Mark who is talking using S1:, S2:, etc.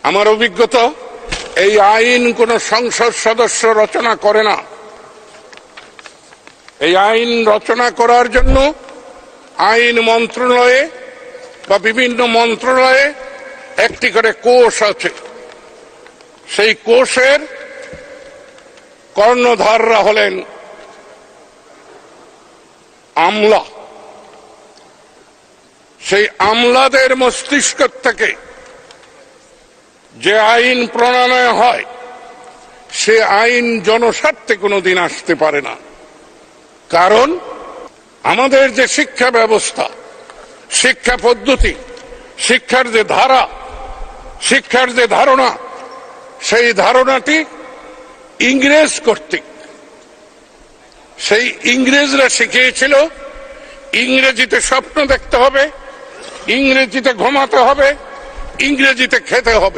S1: আমার অভিজ্ঞতা, এই আইন কোন সংসদ সদস্য রচনা করে না। এই আইন রচনা করার জন্য আইন মন্ত্রণালয়ে বা বিভিন্ন মন্ত্রণালয়ে একটি করে কোষ আছে। সেই কোষের কর্ণধাররা হলেন আমলা। সেই আমলাদের মস্তিষ্ক থেকে যে আইন প্রণয়ন হয়, সে আইন জনস্বার্থে কোনোদিন আসতে পারে না। কারণ আমাদের যে শিক্ষা ব্যবস্থা, শিক্ষা পদ্ধতি, শিক্ষার যে ধারা, শিক্ষার যে ধারণা, সেই ধারণাটি ইংরেজ কর্তৃক। সেই ইংরেজরা শিখিয়েছিল ইংরেজিতে স্বপ্ন দেখতে হবে, ইংরেজিতে ঘুমাতে হবে, ইংরেজিতে খেতে হবে।